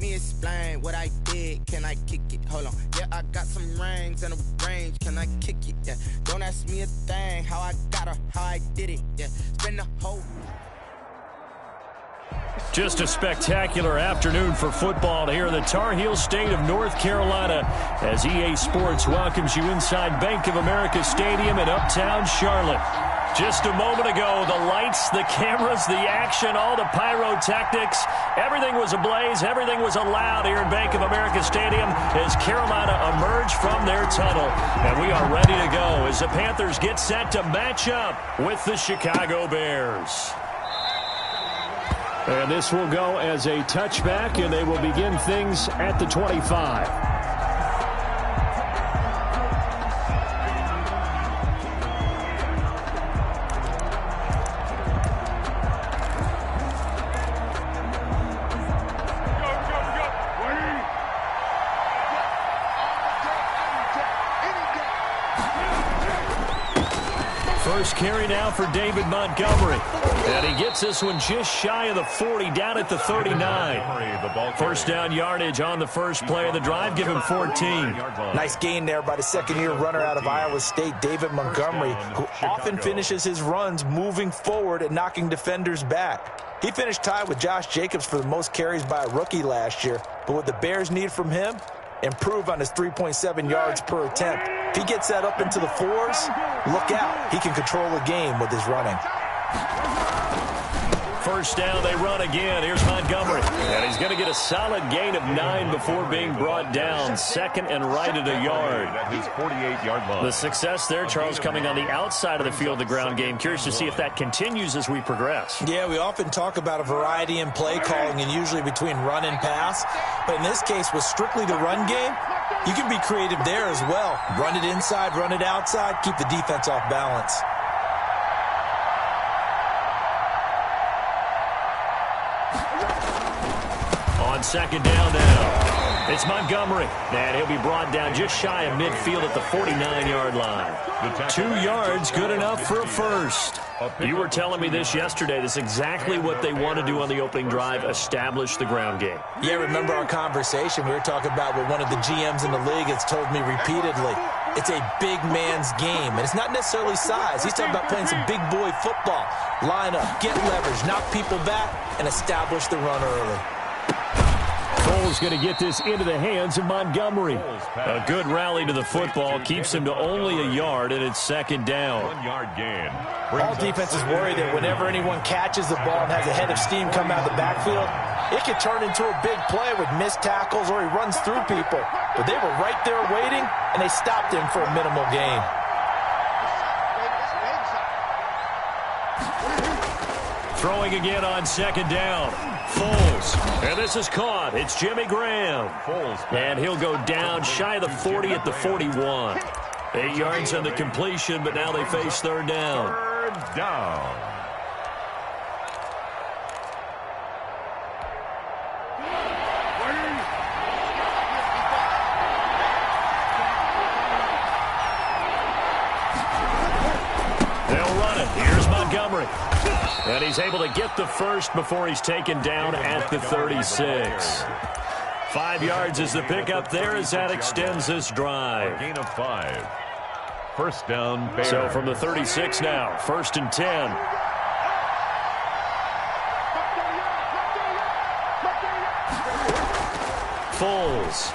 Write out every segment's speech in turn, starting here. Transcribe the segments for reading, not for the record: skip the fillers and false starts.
me explain what I did. Can I kick it? Hold on. Yeah, I got some rings and a range. Can I kick it? Yeah. Don't ask me a thing. How I got her, how I did it. Yeah. Spend the whole. Just a spectacular afternoon for football here in the Tar Heel state of North Carolina as EA Sports welcomes you inside Bank of America Stadium in Uptown Charlotte. Just a moment ago, the lights, the cameras, the action, all the pyrotechnics, everything was ablaze, everything was allowed here in Bank of America Stadium as Carolina emerged from their tunnel. And we are ready to go as the Panthers get set to match up with the Chicago Bears. And this will go as a touchback, and they will begin things at the 25. First carry now for David Montgomery. And he gets this one just shy of the 40, down at the 39. First down yardage on the first play of the drive. Give him 14. Nice gain there by the second-year runner out of Iowa State, David Montgomery, who often finishes his runs moving forward and knocking defenders back. He finished tied with Josh Jacobs for the most carries by a rookie last year. But what the Bears need from him, improve on his 3.7 yards per attempt. If he gets that up into the fours, look out. He can control the game with his running. First down, they run again. Here's Montgomery. And he's going to get a solid gain of 9 before being brought down. Second and right at a yard. His 48-yard line. The success there, Charles, coming on the outside of the field, the ground game. Curious to see if that continues as we progress. Yeah, we often talk about a variety in play calling and usually between run and pass. But in this case, with strictly the run game, you can be creative there as well. Run it inside, run it outside, keep the defense off balance. On second down now, it's Montgomery. And he'll be brought down just shy of midfield at the 49-yard line. 2 yards, good enough for a first. You were telling me this yesterday. This is exactly what they want to do on the opening drive, establish the ground game. Yeah, remember our conversation. We were talking about what one of the GMs in the league has told me repeatedly. It's a big man's game, and it's not necessarily size. He's talking about playing some big boy football. Line up, get leverage, knock people back, and establish the run early. Cole's going to get this into the hands of Montgomery. A good rally to the football keeps him to only a yard, and it's second down. 1-yard gain. All defenses worry that whenever anyone catches the ball and has a head of steam come out of the backfield, it can turn into a big play with missed tackles or he runs through people. But they were right there waiting, and they stopped him for a minimal gain. Throwing again on second down. Foles. And this is caught. It's Jimmy Graham. And he'll go down shy of the 40 at the 41. 8 yards on the completion, but now they face third down. Third down. They'll run it. Here's Montgomery. And he's able to get the first before he's taken down at the 36. 5 yards is the pickup there as that extends this drive. A gain of 5. First down, Bears. So from the 36 now, first and 10. Foles.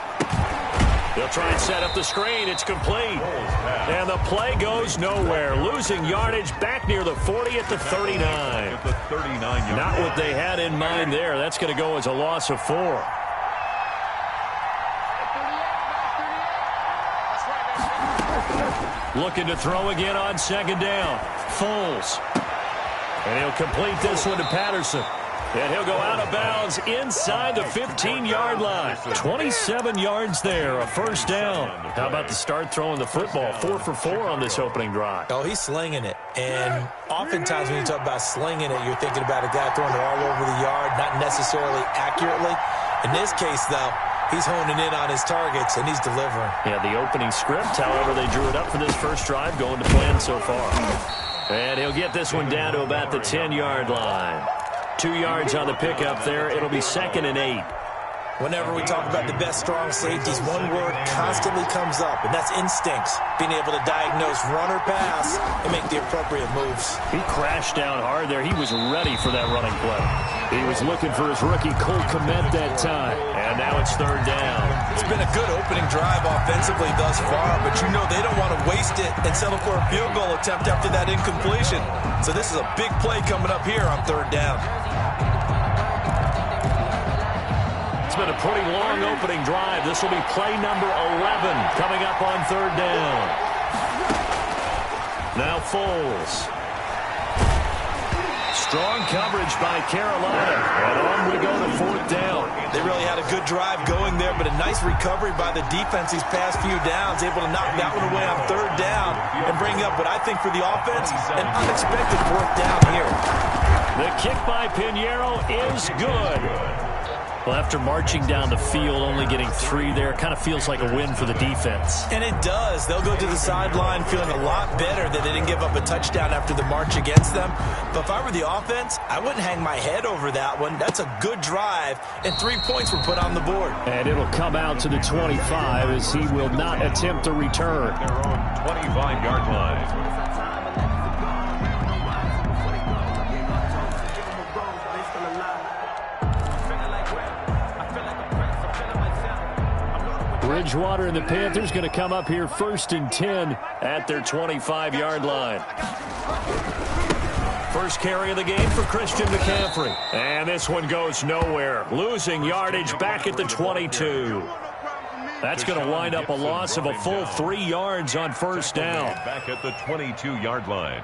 They'll try and set up the screen. It's complete. And the play goes nowhere. Losing yardage back near the 40 at the 39. Not what they had in mind there. That's going to go as a loss of 4. Looking to throw again on second down. Foles. And he'll complete this one to Patterson. And he'll go out of bounds inside the 15-yard line. 27 yards there, a first down. How about the start throwing the football? 4 for 4 on this opening drive. Oh, he's slinging it. And oftentimes when you talk about slinging it, you're thinking about a guy throwing it all over the yard, not necessarily accurately. In this case, though, he's honing in on his targets, and he's delivering. Yeah, the opening script, however, they drew it up for this first drive, going to plan so far. And he'll get this one down to about the 10-yard line. 2 yards on the pickup there. It'll be second and 8. Whenever we talk about the best strong safeties, one word constantly comes up, and that's instincts. Being able to diagnose run or pass and make the appropriate moves. He crashed down hard there. He was ready for that running play. He was looking for his rookie Cole Kmet that time, and now it's third down. It's been a good opening drive offensively thus far, but you know they don't want to waste it and settle for a field goal attempt after that incompletion. So this is a big play coming up here on third down. It's been a pretty long opening drive. This will be play number 11 coming up on third down. Now Foles. Strong coverage by Carolina. And on we go to fourth down. They really had a good drive going there, but a nice recovery by the defense these past few downs, able to knock that one away on third down and bring up what I think for the offense, an unexpected fourth down here. The kick by Pinheiro is good. Well, after marching down the field, only getting 3 there, kind of feels like a win for the defense. And it does. They'll go to the sideline feeling a lot better that they didn't give up a touchdown after the march against them. But if I were the offense, I wouldn't hang my head over that one. That's a good drive, and 3 points were put on the board. And it'll come out to the 25 as he will not attempt a return. Their own 25-yard line. Bridgewater and the Panthers going to come up here 1st and 10 at their 25-yard line. First carry of the game for Christian McCaffrey. And this one goes nowhere. Losing yardage back at the 22. That's going to wind up a loss of a full 3 yards on first down. Back at the 22-yard line.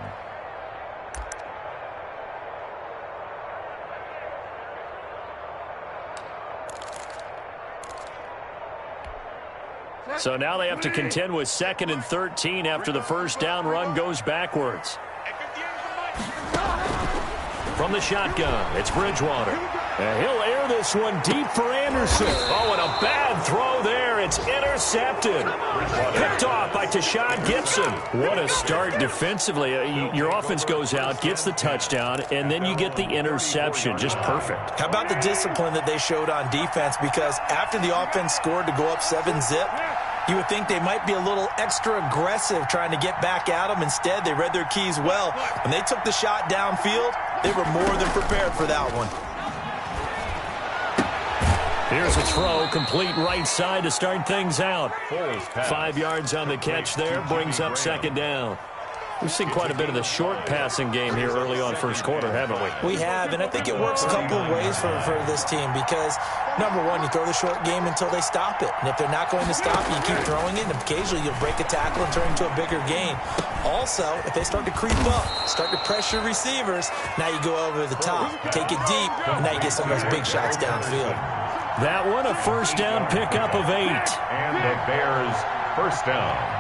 So now they have to contend with 2nd and 13 after the first down run goes backwards. From the shotgun, it's Bridgewater. And he'll air this one deep for Anderson. Oh, and a bad throw there. It's intercepted. Picked off by Tashad Gibson. What a start defensively. Your offense goes out, gets the touchdown, and then you get the interception. Just perfect. How about the discipline that they showed on defense? Because after the offense scored to go up 7-zip, you would think they might be a little extra aggressive trying to get back at them. Instead, they read their keys well. When they took the shot downfield, they were more than prepared for that one. Here's a throw, complete right side to start things out. 5 yards on the catch there, brings up 2nd down. We've seen quite a bit of the short passing game here early on first quarter, haven't we? We have, and I think it works a couple of ways for this team because, number one, you throw the short game until they stop it. And if they're not going to stop it, you keep throwing it, and occasionally you'll break a tackle and turn into a bigger game. Also, if they start to creep up, start to pressure receivers, now you go over the top, take it deep, and now you get some of those big shots downfield. That one, a first down pickup of 8. And the Bears first down.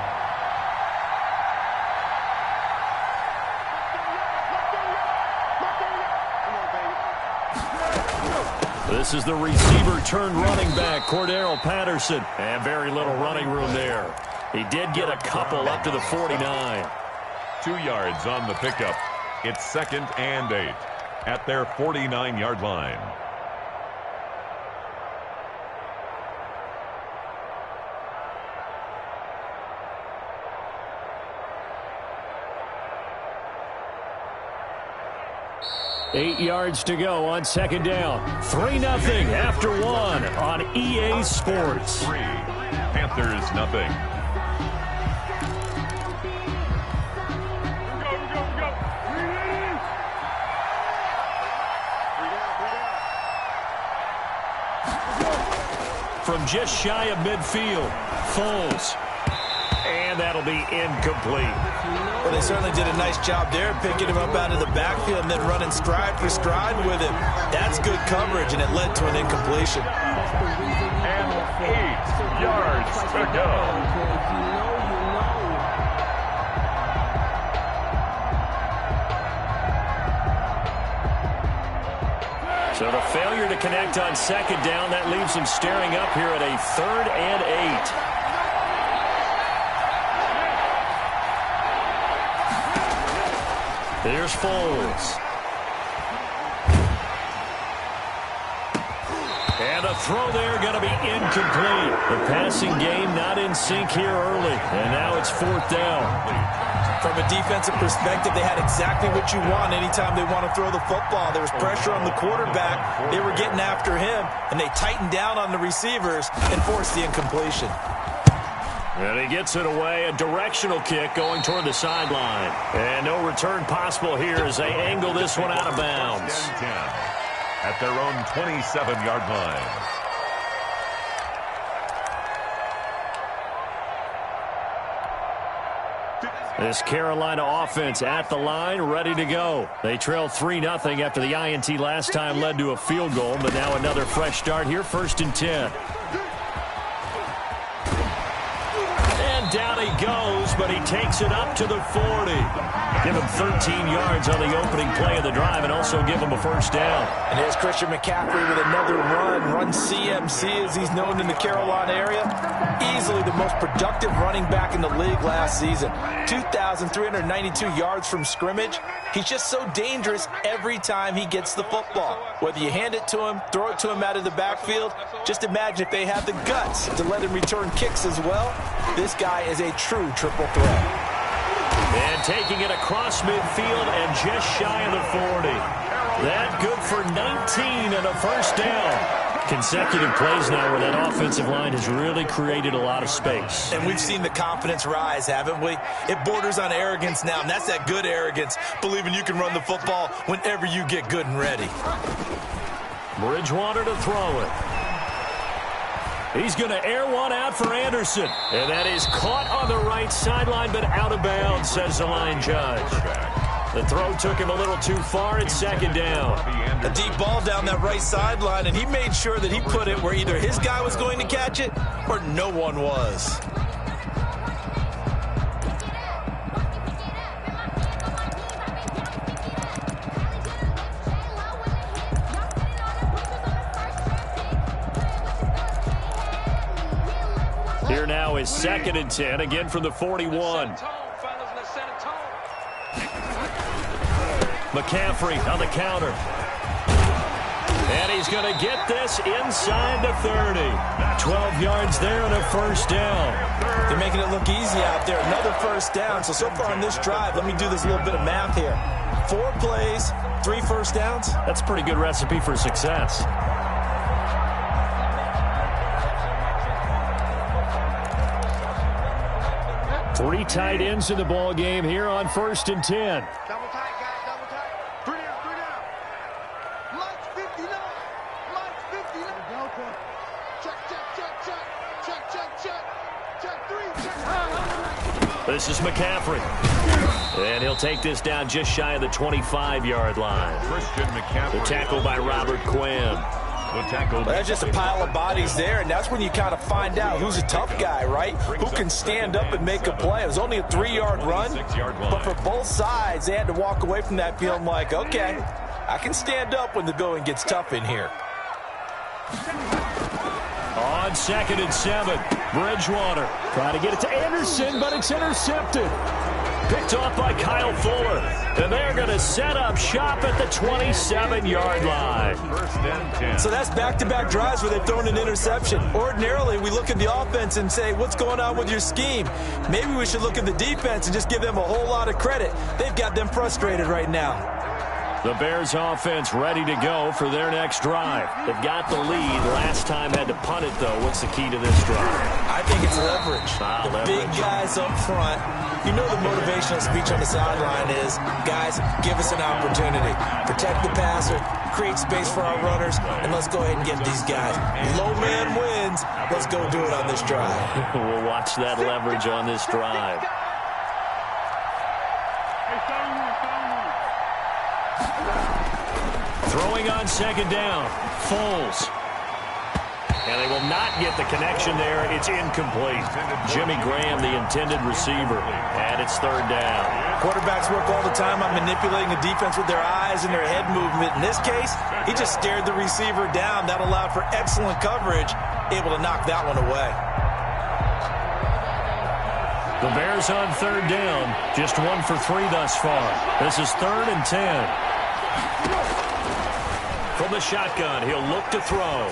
This is the receiver turned running back, Cordero Patterson. And very little running room there. He did get a couple up to the 49. 2 yards on the pickup. It's 2nd and 8 at their 49-yard line. Eight yards to go on 2nd down. 3-0 after 1 on EA Sports. 3. Panthers nothing. From just shy of midfield, Foles. And that'll be incomplete. Well, they certainly did a nice job there, picking him up out of the backfield and then running stride for stride with him. That's good coverage, and it led to an incompletion. And 8 yards to go. So the failure to connect on 2nd down, that leaves them staring up here at a 3rd and 8. There's Foles. And the throw there going to be incomplete. The passing game not in sync here early. And now it's 4th down. From a defensive perspective, they had exactly what you want anytime they want to throw the football. There was pressure on the quarterback. They were getting after him, and they tightened down on the receivers and forced the incompletion. And he gets it away. A directional kick going toward the sideline. And no return possible here as they angle this one out of bounds. 10-10 at their own 27-yard line. This Carolina offense at the line, ready to go. They trail 3-0 after the INT last time led to a field goal, but now another fresh start here, 1st and 10. And down he goes, but he takes it up to the 40. Give him 13 yards on the opening play of the drive and also give him a 1st down. And here's Christian McCaffrey with another run CMC as he's known in the Carolina area. Easily the most productive running back in the league last season. 2,392 yards from scrimmage. He's just so dangerous every time he gets the football. Whether you hand it to him, throw it to him out of the backfield, just imagine if they have the guts to let him return kicks as well. This guy is a true triple threat. And taking it across midfield and just shy of the 40. That good for 19 and a 1st down. Consecutive plays now where that offensive line has really created a lot of space. And we've seen the confidence rise, haven't we? It borders on arrogance now, and that's that good arrogance, believing you can run the football whenever you get good and ready. Bridgewater to throw it. He's going to air one out for Anderson. And that is caught on the right sideline, but out of bounds, says the line judge. The throw took him a little too far. It's 2nd down. A deep ball down that right sideline, and he made sure that he put it where either his guy was going to catch it or no one was. Here now is 2nd and 10, again from the 41. McCaffrey on the counter. And he's going to get this inside the 30. 12 yards there and a 1st down. They're making it look easy out there. Another 1st down. So far on this drive, let me do this little bit of math here. 4 plays, 3 1st downs. That's a pretty good recipe for success. Three tight ends in the ball game here on 1st and 10. Double tight, guys, double tight. 3 down. Lights 59. Lights 59. Check. 3. This is McCaffrey. And he'll take this down just shy of the 25-yard line. Christian McCaffrey. The tackle by Robert Quinn. Well, that's just a pile of bodies there, and that's when you kind of find out who's a tough guy, right? Who can stand up and make a play. It was only a 3-yard run, but for both sides, they had to walk away from that feeling like, okay, I can stand up when the going gets tough in here. On 2nd and 7, Bridgewater trying to get it to Anderson, but it's intercepted. Picked off by Kyle Fuller. And they're going to set up shop at the 27-yard line. 1st and 10. So that's back-to-back drives where they've thrown an interception. Ordinarily, we look at the offense and say, what's going on with your scheme? Maybe we should look at the defense and just give them a whole lot of credit. They've got them frustrated right now. The Bears offense ready to go for their next drive. They've got the lead. Last time had to punt it, though. What's the key to this drive? I think it's leverage. The big guys up front. You know the motivational speech on the sideline is, guys, give us an opportunity. Protect the passer, create space for our runners, and let's go ahead and get these guys. Low man wins. Let's go do it on this drive. We'll watch that leverage on this drive. Throwing on 2nd down, Foles. And they will not get the connection there. It's incomplete. Jimmy Graham, the intended receiver. And it's 3rd down. Quarterbacks work all the time on manipulating the defense with their eyes and their head movement. In this case, he just stared the receiver down. That allowed for excellent coverage, able to knock that one away. The Bears on 3rd down. Just 1 for 3 thus far. This is 3rd and 10. From the shotgun, he'll look to throw.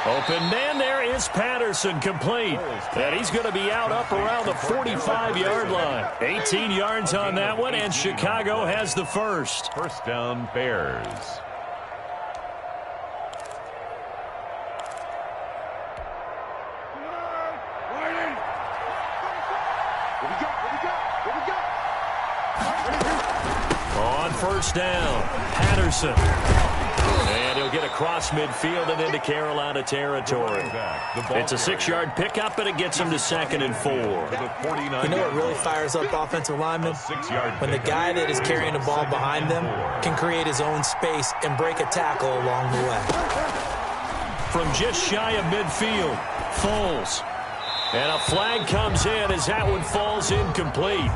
Open man there is Patterson, complete. And he's going to be out up around the 45-yard line. 18 yards on that one, and Chicago has the first. First down, Bears. On first down, Patterson. And he'll get across midfield and into Carolina territory. It's a 6-yard pickup, and it gets him to 2nd and 4. You know what really fires up offensive linemen? When the guy that is carrying the ball behind them can create his own space and break a tackle along the way. From just shy of midfield, Foles. And a flag comes in as that one falls incomplete.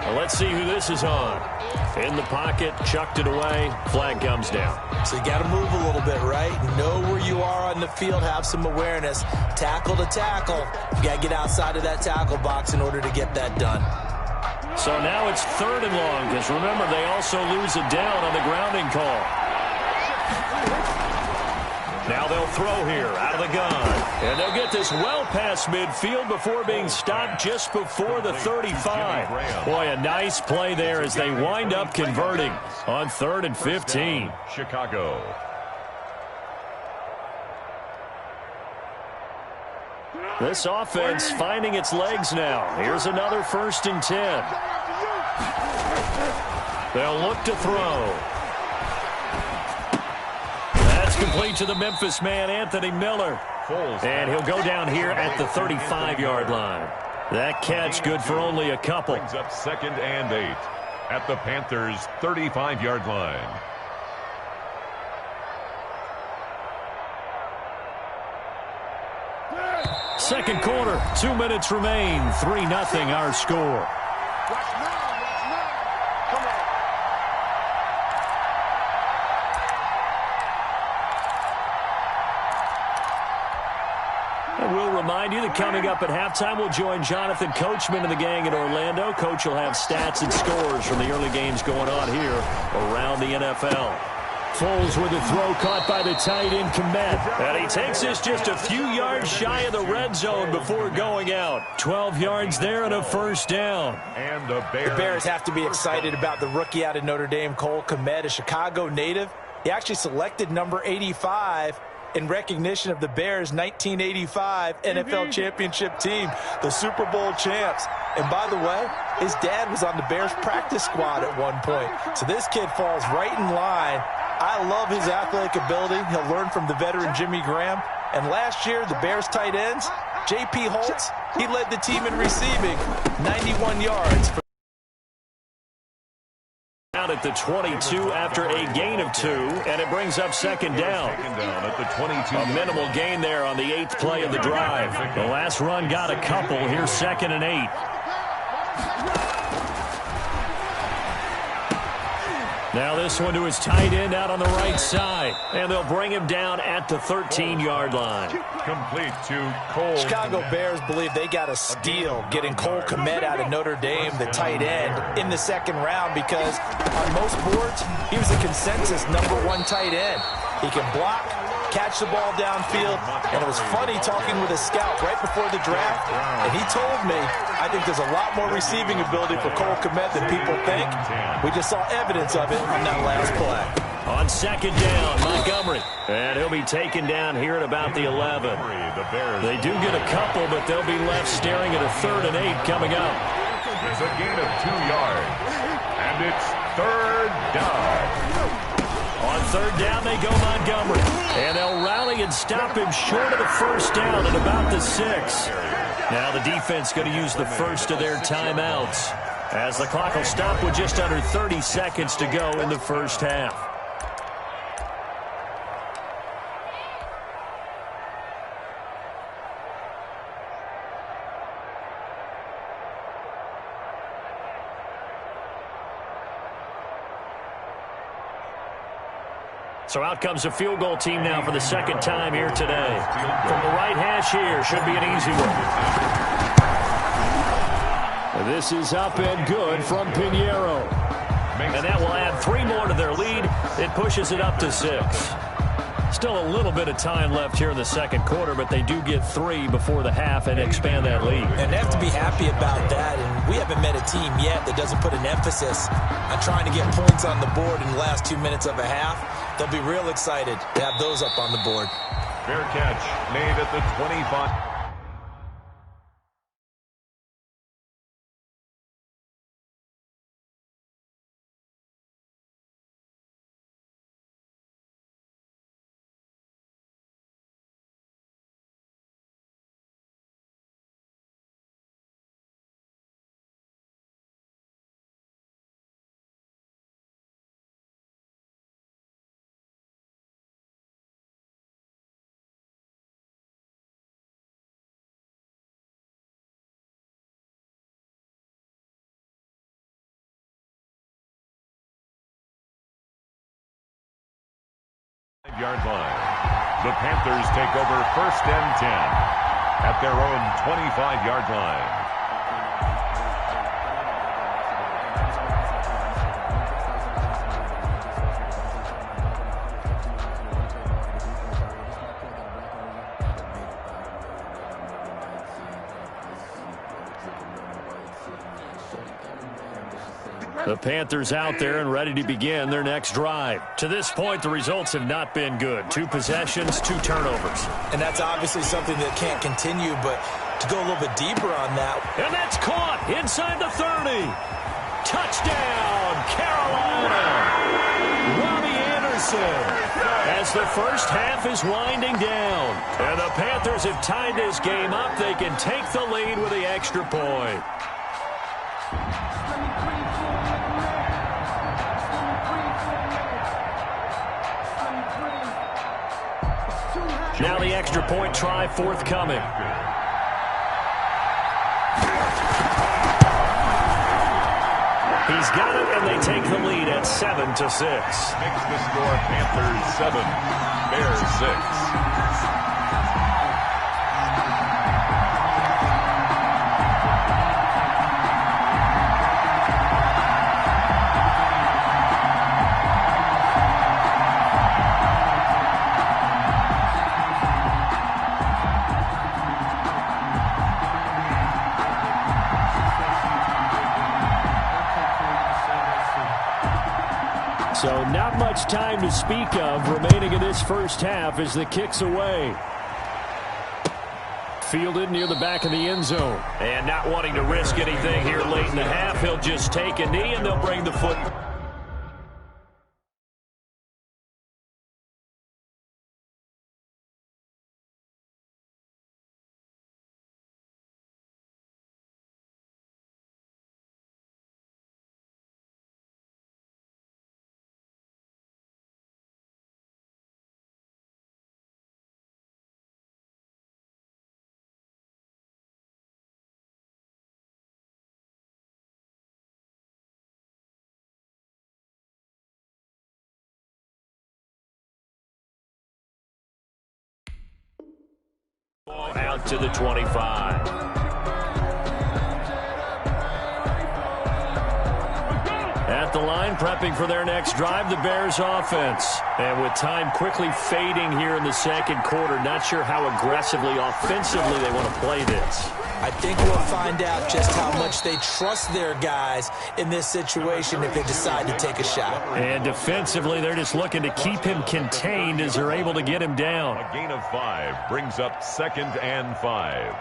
Well, let's see who this is on. In the pocket, chucked it away, flag comes down. So you got to move a little bit, right? Know where you are on the field, have some awareness. Tackle to tackle. You got to get outside of that tackle box in order to get that done. So now it's 3rd and long, because remember, they also lose a down on the grounding call. Now they'll throw here out of the gun. And they'll get this well past midfield before being stopped just before the 35. Boy, a nice play there as they wind up converting on 3rd and 15. Chicago. This offense finding its legs now. Here's another 1st and 10. They'll look to throw. That's complete to the Memphis man, Anthony Miller. And he'll go down here at the 35-yard line. That catch good for only a couple. Brings up 2nd and 8 at the Panthers' 35-yard line. Second quarter, 2 minutes remain. 3-0 our score. We'll remind you that coming up at halftime, we'll join Jonathan Coachman and the gang in Orlando. Coach will have stats and scores from the early games going on here around the NFL. Foles with a throw caught by the tight end, Kmet. And he takes this just a few yards shy of the red zone before going out. 12 yards there and a 1st down. And the Bears have to be excited about the rookie out of Notre Dame, Cole Kmet, a Chicago native. He actually selected number 85 in recognition of the Bears' 1985 NFL championship team, the Super Bowl champs. And by the way, his dad was on the Bears practice squad at one point. So this kid falls right in line. I love his athletic ability. He'll learn from the veteran Jimmy Graham. And last year, the Bears tight ends, J.P. Holtz, he led the team in receiving, 91 yards. Out at the 22 after a gain of 2, and it brings up 2nd down. At the 22. A minimal gain there on the 8th play of the drive. The last run got a couple. Here's 2nd and 8. Now this one to his tight end out on the right side. And they'll bring him down at the 13-yard line. Complete to Cole. Chicago Bears believe they got a steal getting Cole Kmet out of Notre Dame, the tight end, in the 2nd round because on most boards, he was a consensus #1 tight end. He can block, catch the ball downfield, and it was funny talking with a scout right before the draft, and he told me, I think there's a lot more receiving ability for Cole Kmet than people think. We just saw evidence of it on that last play. On 2nd down, Montgomery. And he'll be taken down here at about the 11. They do get a couple, but they'll be left staring at a 3rd and 8 coming up. It's a gain of 2 yards, and it's 3rd down. On 3rd down, they go Montgomery. And they'll rally and stop him short of the 1st down at about the 6. Now the defense going to use the first of their timeouts as the clock will stop with just under 30 seconds to go in the 1st half. So out comes a field goal team now for the 2nd time here today. From the right hash here, should be an easy one. This is up and good from Pinheiro. And that will add 3 more to their lead. It pushes it up to 6. Still a little bit of time left here in the second quarter, but they do get 3 before the half and expand that lead. And they have to be happy about that. And we haven't met a team yet that doesn't put an emphasis on trying to get points on the board in the last 2 minutes of a half. They'll be real excited to have those up on the board. Fair catch made at the 25. Yard line. The Panthers take over 1st and 10 at their own 25-yard line. The Panthers out there and ready to begin their next drive. To this point, the results have not been good. 2 possessions, 2 turnovers. And that's obviously something that can't continue, but to go a little bit deeper on that. And that's caught inside the 30. Touchdown, Carolina. Robbie Anderson. As the first half is winding down. And the Panthers have tied this game up. They can take the lead with the extra point. Now the extra point try forthcoming. He's got it, and they take the lead at 7-6. Makes the score Panthers 7, Bears 6. So not much time to speak of remaining in this first half as the kick's away. Fielded near the back of the end zone. And not wanting to risk anything here late in the half, he'll just take a knee and they'll bring the foot. Out to the 25. At the line, prepping for their next drive, the Bears offense. And with time quickly fading here in the second quarter, not sure how aggressively, offensively they want to play this. I think we'll find out just how much they trust their guys in this situation if they decide to take a shot. And defensively, they're just looking to keep him contained as they're able to get him down. A gain of 5 brings up 2nd and 5.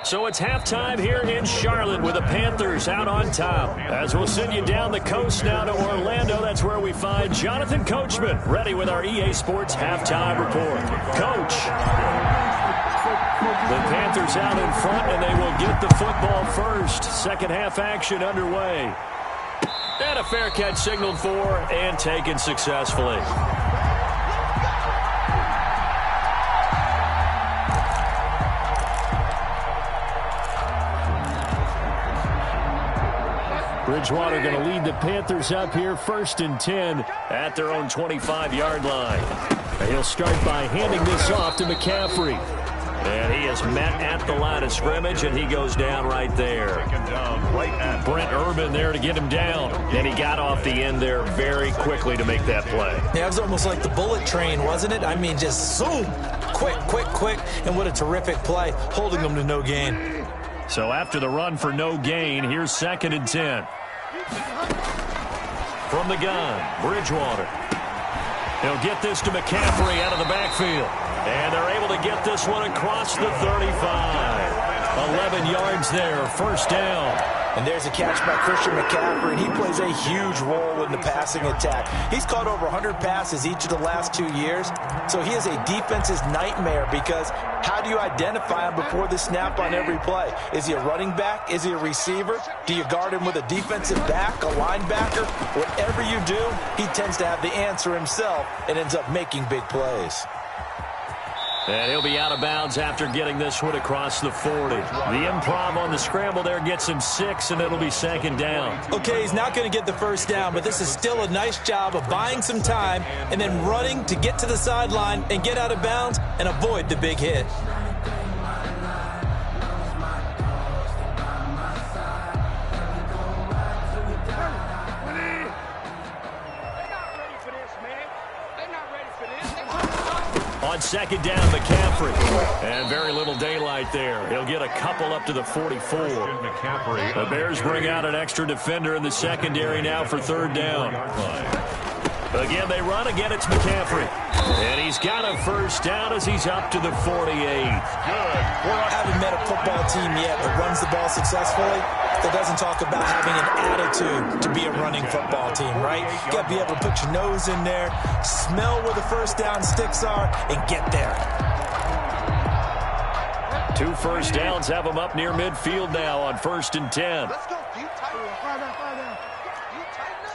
So it's halftime here in Charlotte with the Panthers out on top. As we'll send you down the coast now to Orlando, that's where we find Jonathan Coachman ready with our EA Sports halftime report. Coach. The Panthers out in front, and they will get the football first. Second half action underway. And a fair catch signaled for and taken successfully. Bridgewater going to lead the Panthers up here 1st and 10 at their own 25-yard line. And he'll start by handing this off to McCaffrey. And he is met at the line of scrimmage, and he goes down right there. Brent Urban there to get him down. And he got off the end there very quickly to make that play. Yeah, it was almost like the bullet train, wasn't it? I mean, just zoom, quick, and what a terrific play, holding them to no gain. So after the run for no gain, here's 2nd and 10. From the gun, Bridgewater. He'll get this to McCaffrey out of the backfield. And they're able to get this one across the 35. 11 yards there, 1st down. And there's a catch by Christian McCaffrey, and he plays a huge role in the passing attack. He's caught over 100 passes each of the last 2 years, so he is a defense's nightmare because how do you identify him before the snap on every play? Is he a running back? Is he a receiver? Do you guard him with a defensive back, a linebacker? Whatever you do, he tends to have the answer himself and ends up making big plays. And he'll be out of bounds after getting this one across the 40. The improv on the scramble there gets him 6, and it'll be 2nd down. Okay, he's not going to get the 1st down, but this is still a nice job of buying some time and then running to get to the sideline and get out of bounds and avoid the big hit. On 2nd down, McCaffrey. And very little daylight there. He'll get a couple up to the 44. The Bears bring out an extra defender in the secondary now for 3rd down. Again, they run. Again, it's McCaffrey. And he's got a 1st down as he's up to the 48. I haven't met a football team yet that runs the ball successfully that doesn't talk about having an attitude to be a running football team, right? You got to be able to put your nose in there, smell where the 1st down sticks are, and get there. 2 1st downs have them up near midfield now on 1st and 10. Let's go. You tighten up. Fire down. You tighten up.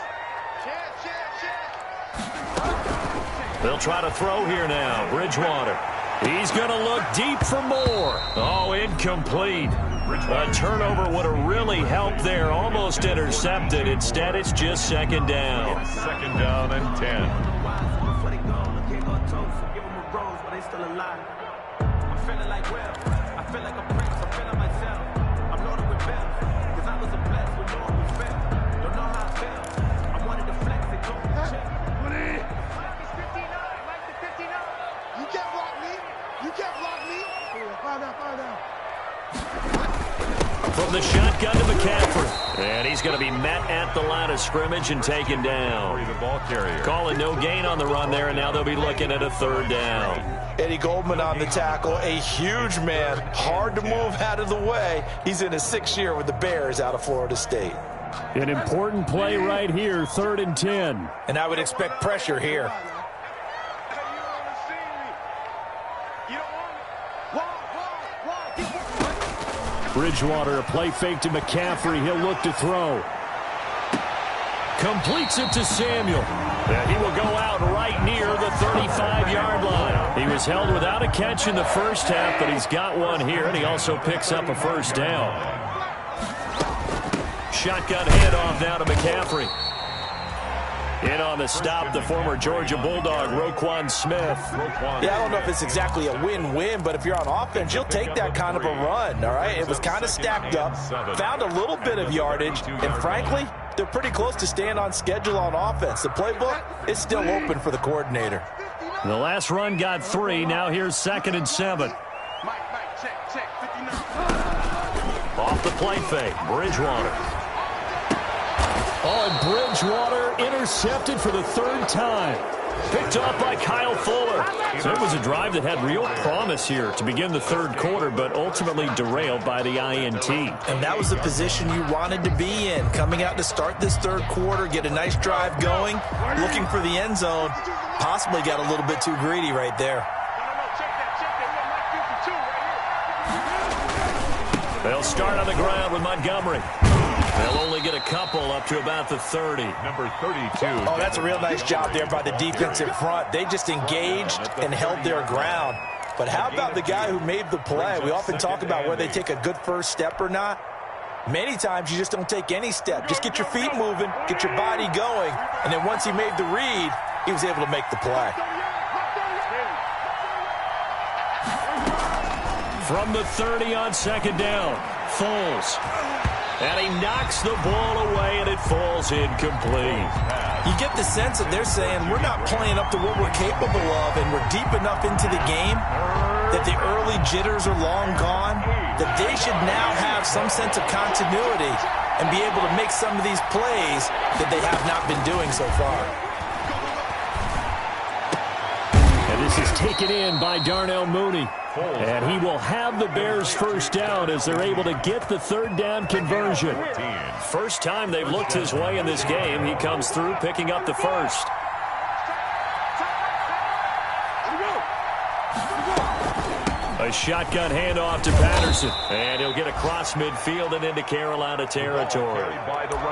They'll try to throw here now. Bridgewater. He's going to look deep for more. Oh, incomplete. A turnover would have really helped there. Almost intercepted. Instead, it's just 2nd down. 2nd down and 10. From the shotgun to McCaffrey. And he's going to be met at the line of scrimmage and taken down. The ball carrier. Calling no gain on the run there, and now they'll be looking at a 3rd down. Eddie Goldman on the tackle, a huge man, hard to move out of the way. He's in his 6th year with the Bears out of Florida State. An important play right here, 3rd and 10. And I would expect pressure here. Bridgewater, a play fake to McCaffrey. He'll look to throw. Completes it to Samuel. And he will go out right near the 35-yard line. He was held without a catch in the 1st half, but he's got one here, and he also picks up a 1st down. Shotgun handoff now to McCaffrey. In on the stop, the former Georgia Bulldog, Roquan Smith. Yeah, I don't know if it's exactly a win-win, but if you're on offense, you'll take that kind of a run, all right? It was kind of stacked up, found a little bit of yardage, and frankly, they're pretty close to staying on schedule on offense. The playbook is still open for the coordinator. The last run got 3. Now here's 2nd and 7. Off the play fake, Bridgewater. Oh, and Bridgewater intercepted for the 3rd time. Picked off by Kyle Fuller. So it was a drive that had real promise here to begin the 3rd quarter, but ultimately derailed by the INT. And that was the position you wanted to be in. Coming out to start this 3rd quarter, get a nice drive going, looking for the end zone. Possibly got a little bit too greedy right there. They'll start on the ground with Montgomery. They'll only get a couple up to about the 30. Number 32. Oh, that's a real nice job there by the defensive front. They just engaged and held their ground. But how about the guy who made the play? We often talk about whether they take a good first step or not. Many times you just don't take any step. Just get your feet moving, get your body going, and then once he made the read, he was able to make the play. From the 30 on second down, Foles. And he knocks the ball away, and it falls incomplete. You get the sense that they're saying we're not playing up to what we're capable of, and we're deep enough into the game that the early jitters are long gone, that they should now have some sense of continuity and be able to make some of these plays that they have not been doing so far. And this is taken in by Darnell Mooney. And he will have the Bears first down as they're able to get the third down conversion. First time they've looked his way in this game. He comes through picking up the first. A shotgun handoff to Patterson. And he'll get across midfield and into Carolina territory.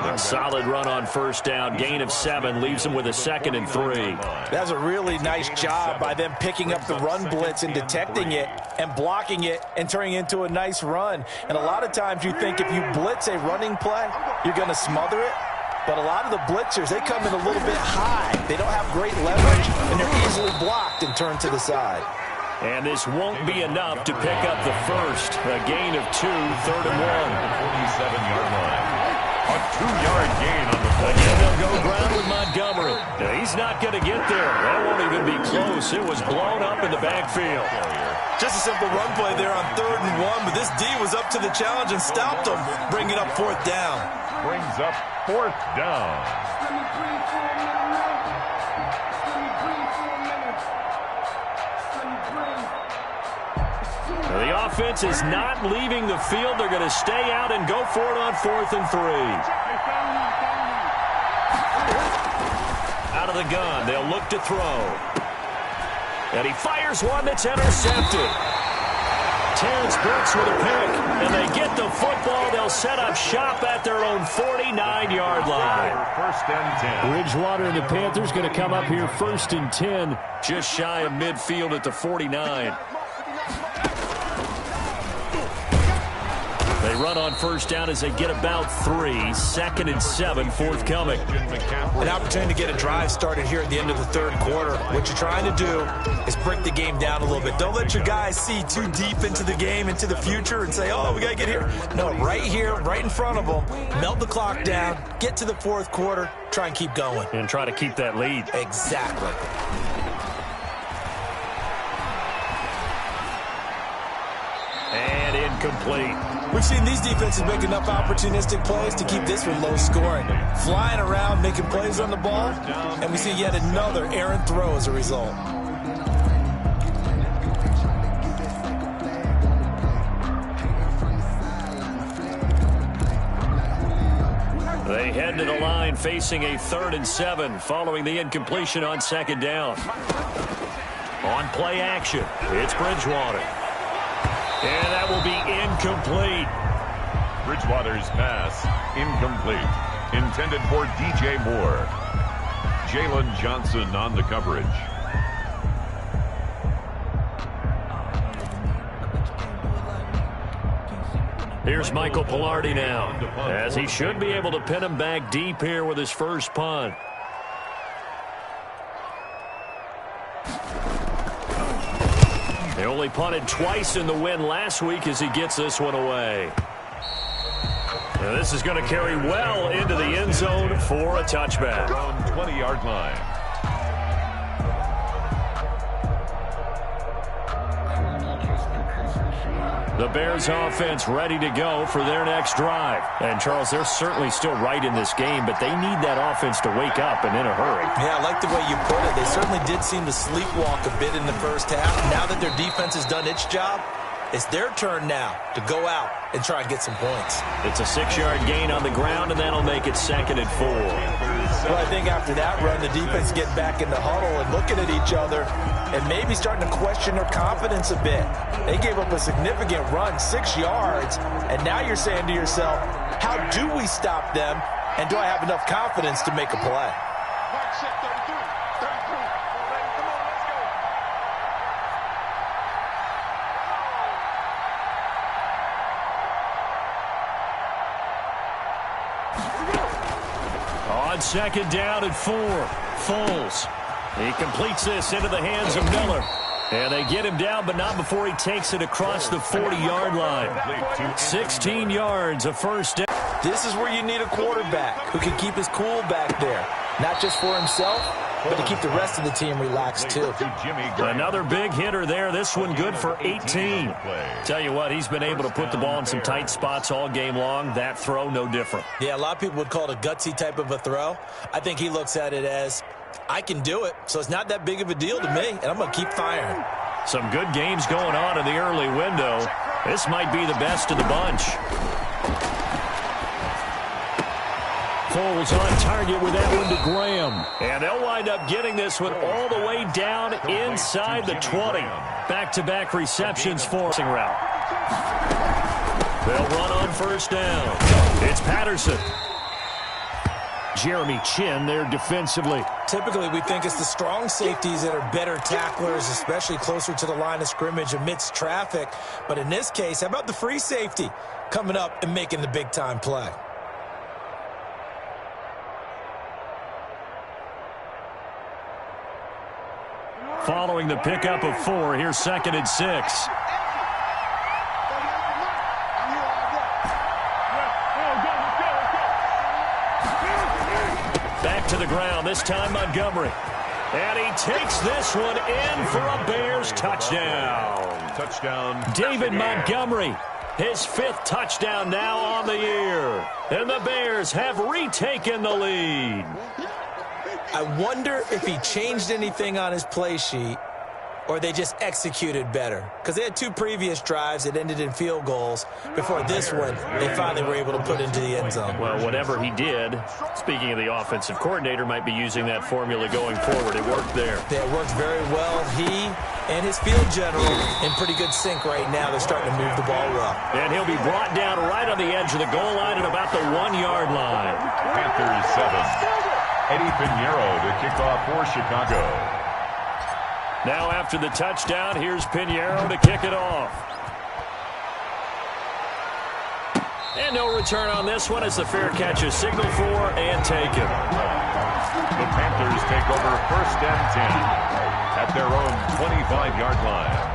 A solid run on first down. Gain of 7 leaves him with a 2nd and 3. That's a really nice job by them picking up the run blitz and detecting it and blocking it and turning it into a nice run. And a lot of times you think if you blitz a running play, you're going to smother it. But a lot of the blitzers, they come in a little bit high. They don't have great leverage, and they're easily blocked and turned to the side. And this won't be enough to pick up the first. A gain of 2, 3rd and 1. 47-yard line. A 2-yard gain on the play. Again, they'll go ground with Montgomery. Now, he's not going to get there. That won't even be close. It was blown up in the backfield. Just a simple run play there on 3rd and 1, but this D was up to the challenge and stopped him, bringing up 4th down. Brings up 4th down. The offense is not leaving the field. They're going to stay out and go for it on 4th and 3. Out of the gun, they'll look to throw. And he fires one that's intercepted. Terrence Brooks with a pick, and they get the football. They'll set up shop at their own 49-yard line. 1st and 10. Bridgewater and the Panthers going to come up here 1st and 10, just shy of midfield at the 49. They run on first down as they get about 3. 2nd and 7 forthcoming. An opportunity to get a drive started here at the end of the 3rd quarter. What you're trying to do is break the game down a little bit. Don't let your guys see too deep into the game, into the future, and say, oh, we got to get here. No, right here, right in front of them, melt the clock down, get to the 4th quarter, try and keep going. And try to keep that lead. Exactly. And incomplete. We've seen these defenses make enough opportunistic plays to keep this one low scoring. Flying around, making plays on the ball, and we see yet another errant throw as a result. They head to the line facing a 3rd and 7 following the incompletion on 2nd down. On play action, it's Bridgewater. And that will be incomplete. Bridgewater's pass, incomplete. Intended for DJ Moore. Jalen Johnson on the coverage. Here's Michael Pilardi now, as he should be able to pin him back deep here with his first punt. They only punted twice in the win last week as he gets this one away. Now this is going to carry well into the end zone for a touchback. On 20-yard line. The Bears offense ready to go for their next drive. And, Charles, they're certainly still right in this game, but they need that offense to wake up and in a hurry. Yeah, I like the way you put it. They certainly did seem to sleepwalk a bit in the first half. Now that their defense has done its job, it's their turn now to go out and try and get some points. It's a 6-yard gain on the ground, and that'll make it 2nd and 4. Well, I think after that run, the defense getting back in the huddle and looking at each other and maybe starting to question their confidence a bit. They gave up a significant run, 6 yards, and now you're saying to yourself, how do we stop them, and do I have enough confidence to make a play? On 2nd down and 4, Foles. He completes this into the hands of Miller. And they get him down, but not before he takes it across the 40-yard line. 16 yards, a first down. This is where you need a quarterback who can keep his cool back there. Not just for himself, but to keep the rest of the team relaxed, too. Another big hitter there. This one good for 18. Tell you what, he's been able to put the ball in some tight spots all game long. That throw, no different. Yeah, a lot of people would call it a gutsy type of a throw. I think he looks at it as, I can do it, so it's not that big of a deal to me, and I'm going to keep firing. Some good games going on in the early window. This might be the best of the bunch. Foles on target with that one to Graham. And they'll wind up getting this one all the way down inside the 20. Back-to-back receptions for route. They'll run on first down. It's Patterson. Jeremy Chin there defensively. Typically, we think it's the strong safeties that are better tacklers, especially closer to the line of scrimmage amidst traffic. But in this case, how about the free safety coming up and making the big-time play? Following the pickup of 4, here's 2nd and 6. Back to the ground, this time Montgomery. And he takes this one in for a Bears touchdown. Touchdown. David Montgomery, his 5th touchdown now on the year. And the Bears have retaken the lead. I wonder if he changed anything on his play sheet or they just executed better. Because they had 2 previous drives that ended in field goals. Before this one, they finally were able to put into the end zone. Well, whatever he did, speaking of the offensive coordinator, might be using that formula going forward. It worked there. Yeah, it worked very well. He and his field general in pretty good sync right now. They're starting to move the ball well. And he'll be brought down right on the edge of the goal line at about the 1-yard line. Panthers 7. Eddie Pinheiro to kick off for Chicago. Now after the touchdown, here's Pinheiro to kick it off. And no return on this one as the fair catch is signaled for and taken. The Panthers take over 1st and 10 at their own 25-yard line.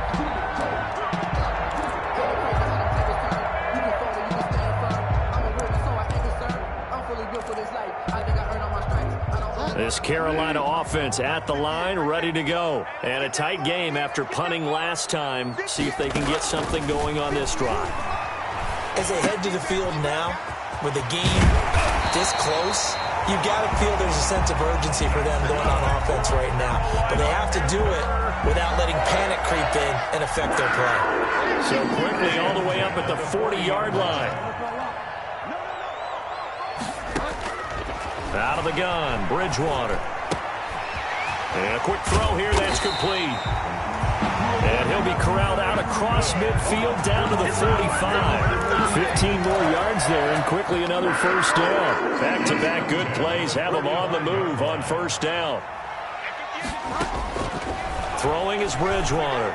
This Carolina offense at the line, ready to go. And a tight game after punting last time. See if they can get something going on this drive. As they head to the field now, with the game this close, you've got to feel there's a sense of urgency for them going on offense right now. But they have to do it without letting panic creep in and affect their play. So quickly all the way up at the 40-yard line. Out of the gun, Bridgewater. And a quick throw here, that's complete. And he'll be corralled out across midfield down to the 45. 15 more yards there, and quickly another first down. Back-to-back good plays have him on the move on first down. Throwing is Bridgewater.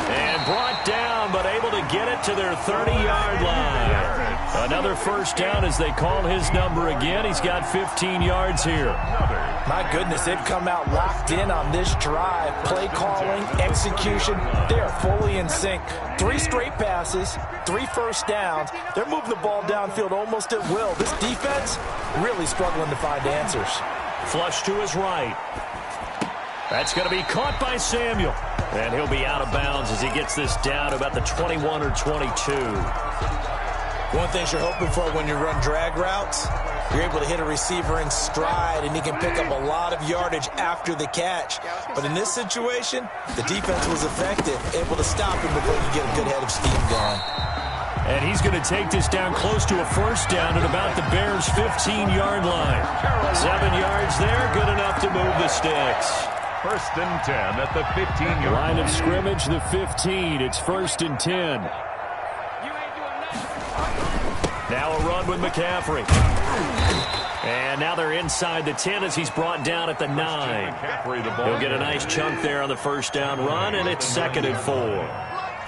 And brought down, but able to get it to their 30-yard line. Another first down as they call his number again. He's got 15 yards here. My goodness, they've come out locked in on this drive. Play calling, execution, they are fully in sync. 3 straight passes, 3 first downs. They're moving the ball downfield almost at will. This defense really struggling to find answers. Flush to his right. That's going to be caught by Samuel. And he'll be out of bounds as he gets this down to about the 21 or 22. One thing you're hoping for when you run drag routes, you're able to hit a receiver in stride, and he can pick up a lot of yardage after the catch. But in this situation, the defense was effective, able to stop him before you get a good head of steam going. And he's going to take this down close to a first down at about the Bears' 15-yard line. 7 yards there, good enough to move the sticks. 1st and 10 at the 15-yard line. Line of scrimmage, the 15. It's 1st and 10. Now a run with McCaffrey. And now they're inside the 10 as he's brought down at the 9. He'll get a nice chunk there on the first down run, and it's 2nd and 4.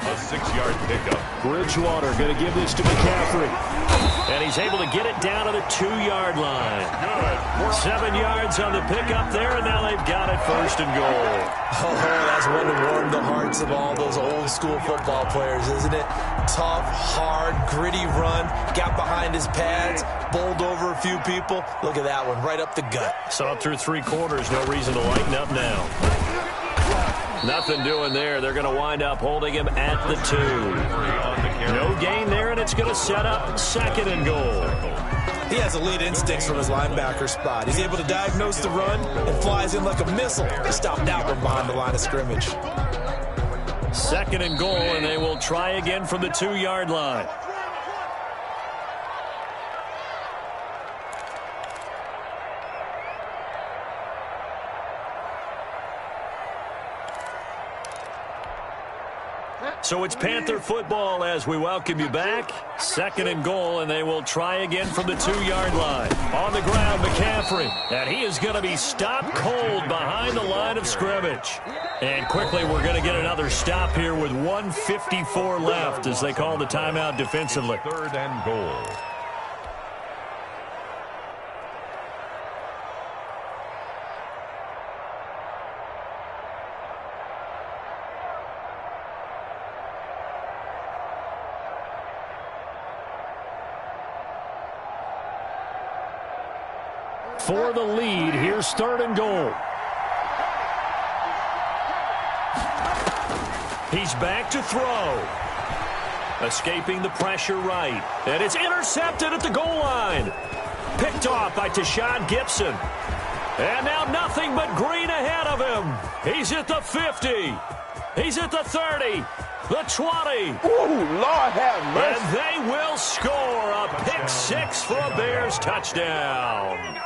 A 6-yard pickup. Bridgewater going to give this to McCaffrey. And he's able to get it down to the 2-yard line. Good. 7 yards on the pickup there, and now they've got it 1st and goal. Oh, that's one to warm the hearts of all those old-school football players, isn't it? Tough, hard, gritty run, got behind his pads, bowled over a few people. Look at that one, right up the gut. So up through 3 quarters, no reason to lighten up now. Nothing doing there. They're going to wind up holding him at the 2. No gain there, and it's going to set up 2nd and goal. He has elite instincts from his linebacker spot. He's able to diagnose the run and flies in like a missile to stop that one behind the line of scrimmage. 2nd and goal, and they will try again from the 2-yard line. So it's Panther football as we welcome you back. 2nd and goal, and they will try again from the 2-yard line. On the ground, McCaffrey. And he is going to be stopped cold behind the line of scrimmage. And quickly, we're going to get another stop here with 1:54 left as they call the timeout defensively. 3rd and goal. For the lead, here's 3rd and goal. He's back to throw. Escaping the pressure right. And it's intercepted at the goal line. Picked off by Tashawn Gibson. And now nothing but green ahead of him. He's at the 50. He's at the 30. The 20. Ooh, Lord have mercy. And they will score a pick 6 for a Bears touchdown.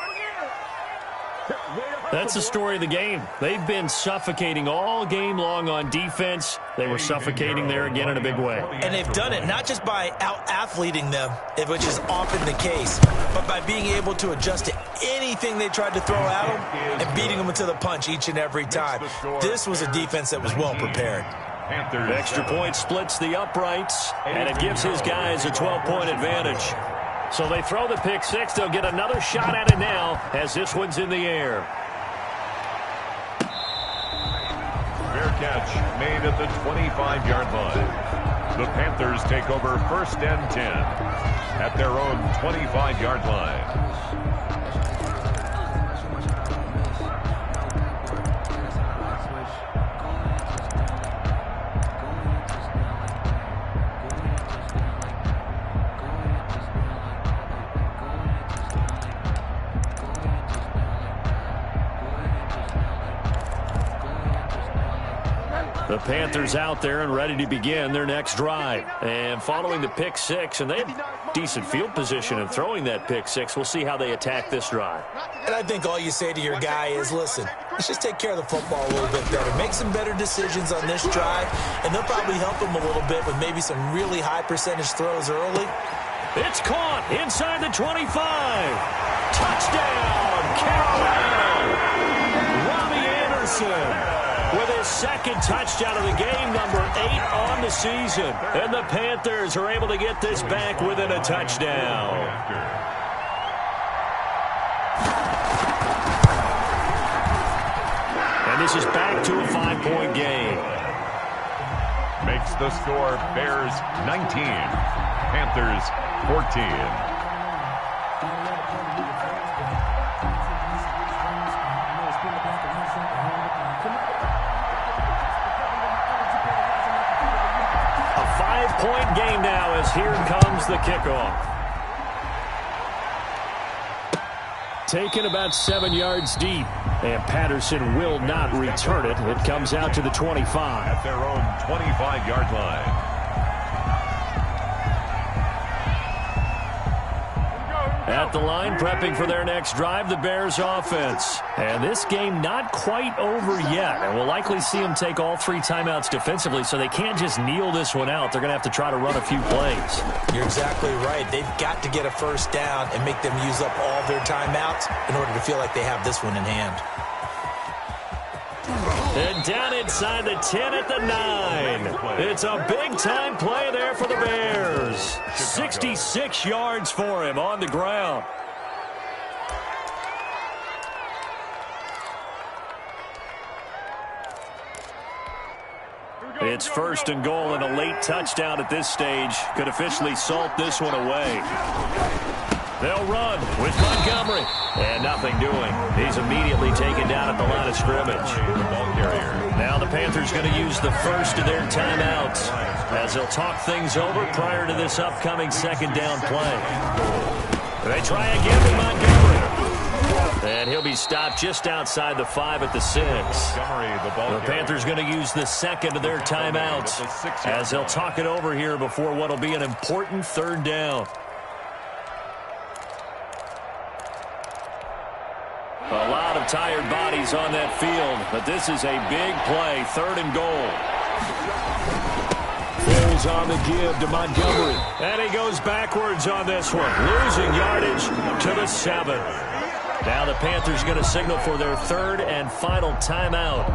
That's the story of the game. They've been suffocating all game long on defense. They were suffocating there again in a big way. And they've done it not just by out-athleting them, which is often the case, but by being able to adjust to anything they tried to throw at them and beating them to the punch each and every time. This was a defense that was well prepared. Extra point splits the uprights, and it gives his guys a 12-point advantage. So they throw the pick 6. They'll get another shot at it now as this one's in the air. Fair catch made at the 25-yard line. The Panthers take over 1st and 10 at their own 25-yard line. The Panthers out there and ready to begin their next drive. And following the pick 6, and they have decent field position in throwing that pick 6. We'll see how they attack this drive. And I think all you say to your guy is, listen, let's just take care of the football a little bit better. Make some better decisions on this drive, and they'll probably help him a little bit with maybe some really high percentage throws early. It's caught inside the 25. Touchdown, Carolina. Robbie Anderson with his 2nd touchdown of the game, number 8 on the season. And the Panthers are able to get this back within a touchdown. And this is back to a 5-point game. Makes the score Bears 19, Panthers 14. Point game now as here comes the kickoff. Taken about 7 yards deep, and Patterson will not return it. It comes out to the 25. At their own 25-yard line. At the line, prepping for their next drive, the Bears offense. And this game not quite over yet. And we'll likely see them take all 3 timeouts defensively, so they can't just kneel this one out. They're going to have to try to run a few plays. You're exactly right. They've got to get a 1st down and make them use up all their timeouts in order to feel like they have this one in hand. And down inside the 10 at the 9. It's a big-time play there for the Bears. 66 yards for him on the ground. It's first and goal, and a late touchdown at this stage could officially salt this one away. They'll run with Montgomery. And nothing doing. He's immediately taken down at the line of scrimmage. Now the Panthers going to use the first of their timeouts as they'll talk things over prior to this upcoming second down play. They try again with Montgomery. And he'll be stopped just outside the 5 at the 6. The Panthers going to use the second of their timeouts as they'll talk it over here before what will be an important third down. A lot of tired bodies on that field, but this is a big play, third and goal. Foles on the give to Montgomery. And he goes backwards on this one, losing yardage to the 7. Now the Panthers going to signal for their third and final timeout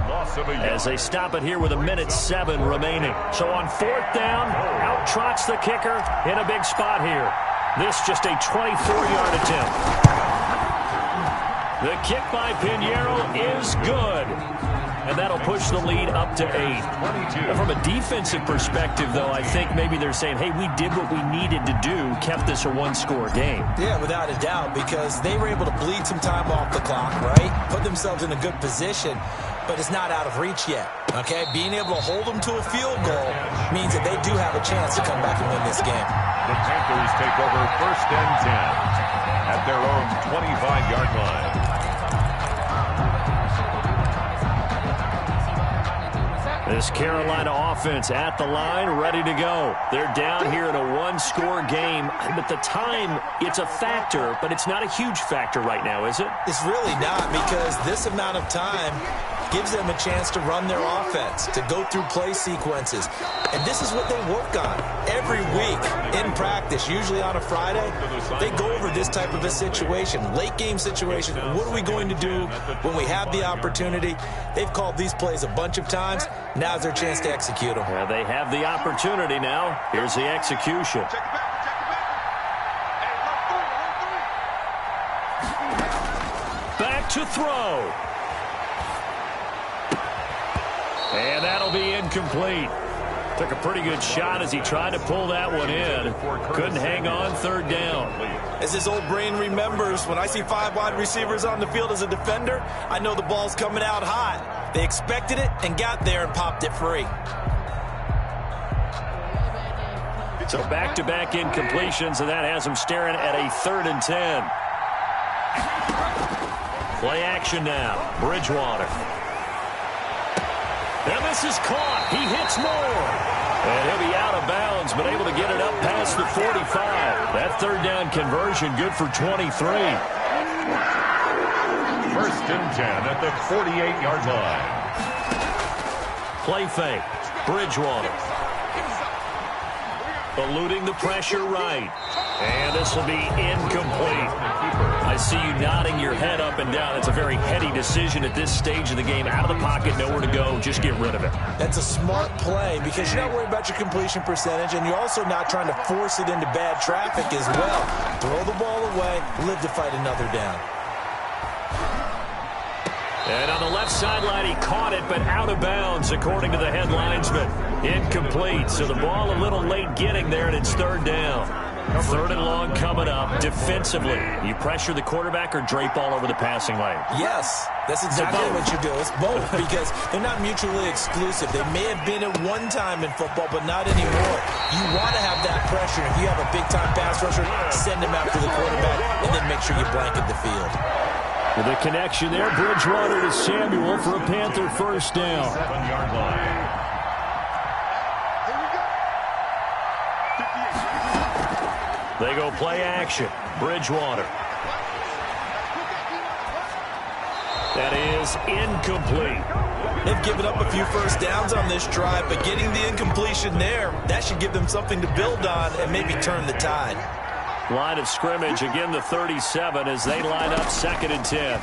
as they stop it here with 1:07 remaining. So on fourth down, out trots the kicker in a big spot here. This just a 24-yard attempt. The kick by Pinheiro is good. And that'll push the lead up to 8. From a defensive perspective, though, I think maybe they're saying, hey, we did what we needed to do, kept this a one-score game. Yeah, without a doubt, because they were able to bleed some time off the clock, right? Put themselves in a good position, but it's not out of reach yet, okay? Being able to hold them to a field goal means that they do have a chance to come back and win this game. The Panthers take over first and 10 at their own 25-yard line. This Carolina offense at the line, ready to go. They're down here in a one-score game. But the time, it's a factor, but it's not a huge factor right now, is it? It's really not, because this amount of time gives them a chance to run their offense, to go through play sequences. And this is what they work on every week in practice, usually on a Friday. They go over this type of a situation, late game situation. What are we going to do when we have the opportunity? They've called these plays a bunch of times. Now's their chance to execute them. Well, they have the opportunity now. Here's the execution. Back to throw. And that'll be incomplete. Took a pretty good shot as he tried to pull that one in. Couldn't hang on, third down. As his old brain remembers, when I see 5 wide receivers on the field as a defender, I know the ball's coming out hot. They expected it and got there and popped it free. So back-to-back incompletions, and that has him staring at a 3rd and 10. Play action now. Bridgewater. And this is caught. He hits more. And he'll be out of bounds, but able to get it up past the 45. That third down conversion good for 23. First and 10 at the 48-yard line. Play fake. Bridgewater. Eluding the pressure right. And this will be incomplete. I see you nodding your head up and down. That's a very heady decision at this stage of the game. Out of the pocket, nowhere to go. Just get rid of it. That's a smart play because you're not worried about your completion percentage, and you're also not trying to force it into bad traffic as well. Throw the ball away, live to fight another down. And on the left sideline, he caught it, but out of bounds, according to the head linesman. Incomplete, so the ball a little late getting there, and it's third down. Third and long coming up. Defensively, you pressure the quarterback or drape all over the passing lane? Yes, that's exactly what you do. It's both because they're not mutually exclusive. They may have been at one time in football, but not anymore. You want to have that pressure. If you have a big-time pass rusher, send him after the quarterback, and then make sure you blanket the field. With a connection there, Bridgewater to Samuel for a Panther first down. 7-yard line. They go play action. Bridgewater. That is incomplete. They've given up a few first downs on this drive, but getting the incompletion there, that should give them something to build on and maybe turn the tide. Line of scrimmage, again the 37 as they line up 2nd and 10.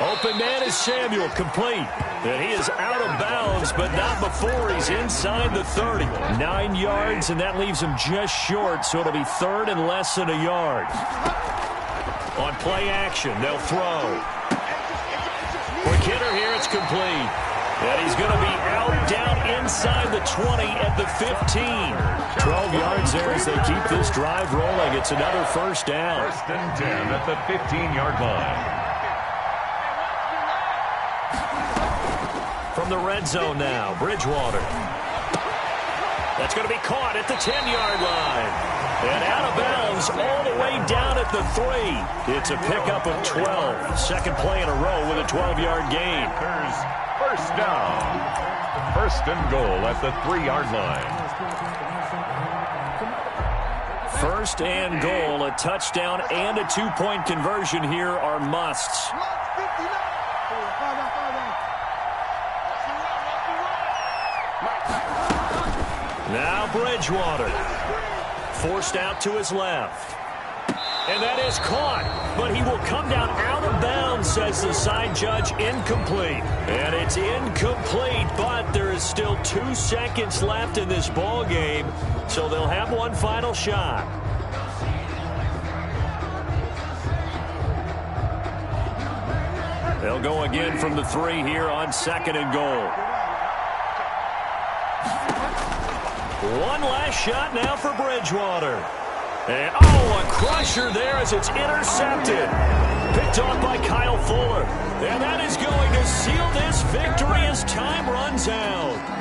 Open man is Samuel, complete. And he is out of bounds, but not before he's inside the 30. 9 yards, and that leaves him just short, so it'll be third and less than a yard. On play action, they'll throw. For Kidder here, it's complete. And he's going to be out down inside the 20 at the 15. 12 yards there as they keep this drive rolling. It's another first down. First and 10 at the 15-yard line. From the red zone now, Bridgewater. That's going to be caught at the 10-yard line. And out of bounds all the way down at the 3. It's a pickup of 12. Second play in a row with a 12-yard gain. First down. First and goal at the 3-yard line. First and goal, a touchdown and a 2-point conversion here are musts. Now Bridgewater. Forced out to his left. And that is caught, but he will come down out of bounds, says the side judge. Incomplete. And it's incomplete, but there is still 2 seconds left in this ball game, so they'll have one final shot. They'll go again from the 3 here on second and goal. One last shot now for Bridgewater. And, a crusher there as it's intercepted. Picked off by Kyle Fuller. And that is going to seal this victory as time runs out.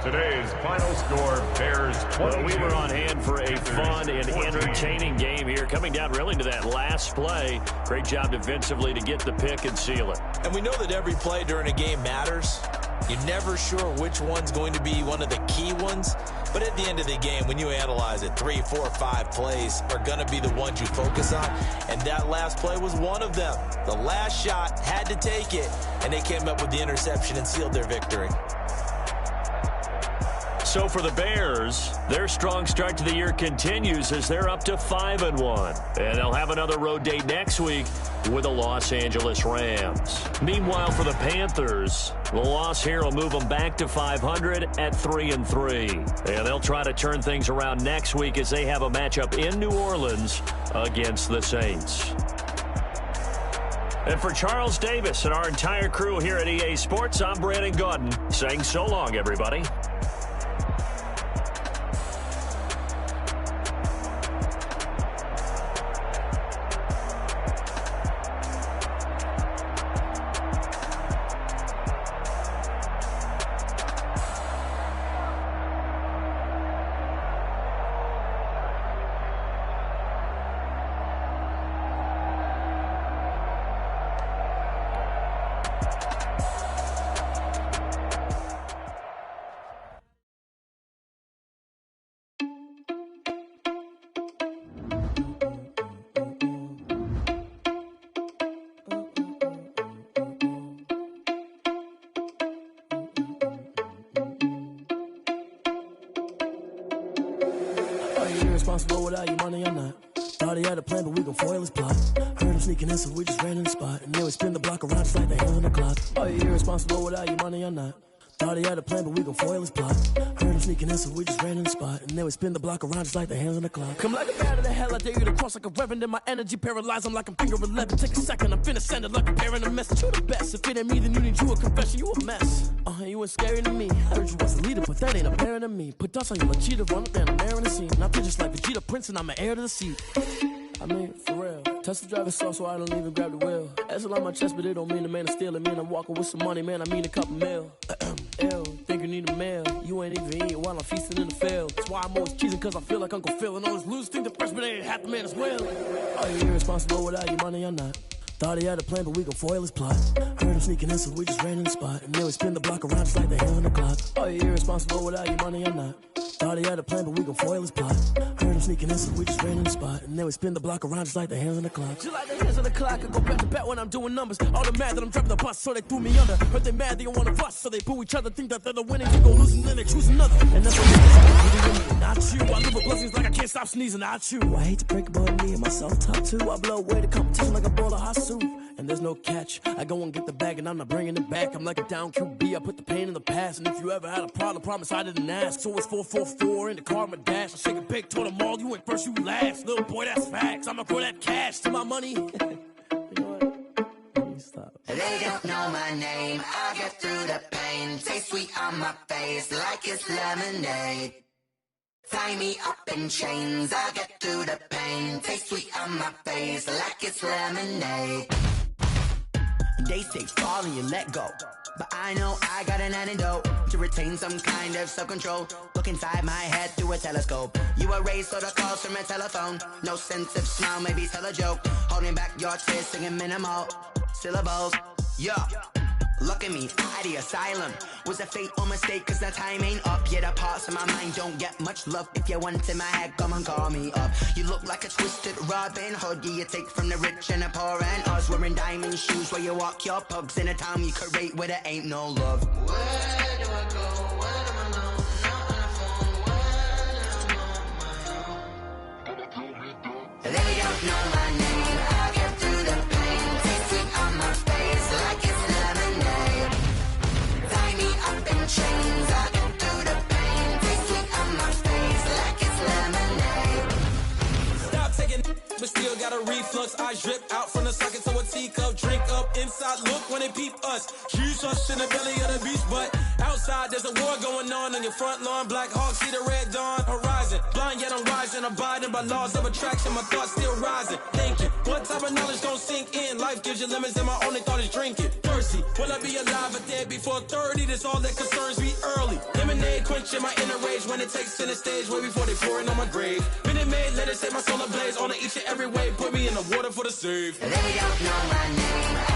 Today's final score, Bears 22. Well, we were on hand for a fun and entertaining game here. Coming down really to that last play. Great job defensively to get the pick and seal it. And we know that every play during a game matters. You're never sure which one's going to be one of the key ones. But at the end of the game, when you analyze it, 3, 4, 5 plays are going to be the ones you focus on. And that last play was one of them. The last shot had to take it, and they came up with the interception and sealed their victory. So for the Bears, their strong start to the year continues as they're up to 5-1. And they'll have another road day next week with the Los Angeles Rams. Meanwhile, for the Panthers, the loss here will move them back to 500 at 3-3. And they'll try to turn things around next week as they have a matchup in New Orleans against the Saints. And for Charles Davis and our entire crew here at EA Sports, I'm Brandon Gaudin saying so long, everybody. Responsible without your money or not. Thought he had a plan, but we gon' foil his plot. Heard him sneaking in, so we just ran in the spot. And then we spin the block around just like the hands on the clock. Are you irresponsible without your money or not? Thought he had a plan, but we gon' foil his plot. Heard him sneaking in, so we just ran in the spot. And then we spin the block around just like the hands on the clock. Come like a bat of the hell, I dare you to cross like a reverend. In my energy paralyzed, I'm like I'm finger 11. Take a second, I'm finna send it like a parent a message. You the best, if it ain't me, then you need you a confession. You a mess, you ain't scary to me. I heard you was a leader, but that ain't apparent to me. Put dust on you like cheetah, run up there and I'm in the scene. I feel just like Vegeta Prince and I'm an heir to the seat. I mean, for real. Touch the driver's soft, so I don't even grab the wheel. S on my chest, but it don't mean the man is stealing. Man, I'm walking with some money, man, I mean a couple mil. Ew, think you need a meal. You ain't even eating while I'm feasting in the field. That's why I'm always cheesing, cause I feel like Uncle Phil. And all those losers think the freshman ain't half the man as well. Are you irresponsible without your money or not? Thought he had a plan, but we gon' foil his plot. Heard him sneaking in, so we just ran in the spot. And then we spin the block around just like the hands on the clock. Are you irresponsible without your money or not? Thought he had a plan, but we gon' foil his plot. Heard him sneaking in, so we just ran in the spot. And then we spin the block around just like the hands on the clock. Just like the hands on the clock, I go back to back when I'm doing numbers. All the mad that I'm driving the bus, so they threw me under. Heard they mad, they don't want to bust, so they boo each other. Think that they're the winning, you go losing, then they choose another. And that's what niggas not you. I live with blessings like I can't stop sneezing, not you. I hate to break about me and myself top two. I blow away the competition like a bowl of hot soup. And there's no catch. I go and get the bag and I'm not bringing it back. I'm like a down QB, I put the pain in the past. And if you ever had a problem, promise I didn't ask. So it's 444 in the car, my dash. I shake a big, told them all, you went first, you last. Little boy, that's facts. I'ma throw that cash to my money. You know what? Stop. They don't know my name, I get through the pain. Taste sweet on my face like it's lemonade. Tie me up in chains, I get through the pain. Taste sweet on my face like it's lemonade. They say fall and you let go, but I know I got an antidote to retain some kind of self-control. Look inside my head through a telescope. You erase all the calls from a telephone. No sense of smile, maybe tell a joke. Holding back your tears, singing minimal syllables. Yeah, look at me, out of the asylum. Was a fate or mistake, cause the time ain't up. Yet the parts of my mind don't get much love. If you want in my head, come and call me up. You look like a twisted Robin Hood. Yeah, you take from the rich and the poor and us. Wearing diamond shoes where you walk your pugs. In a town you create where there ain't no love. Where do I go? Where do I know? Not on the phone, when I'm on my own. They don't know my name, I get through the pain. Taste sweet on my face like it's lemonade. Tie me up in chains, I get through the pain. Taste sweet on my face like it's lemonade. Stop taking, but still got a reflux. I drip out from the socket to a teacup. Drink up inside, look when they peep us. Huge us in the belly of the beast, but outside there's a war going on your front lawn. Black Hawk, see the red dawn horizon. Blind yet I'm rising, abiding by laws of attraction. My thoughts still rising, thinking what type of knowledge gon' sink in? Life gives you lemons and my only thought is drinking. Thirsty, will I be alive or dead before 30? That's all that concerns me early. Lemonade quenching my inner rage when it takes center stage way before they pour it on my grave. Minute Maid, let it set my soul ablaze on each and every way. Put me in the water for the save. They don't know my name.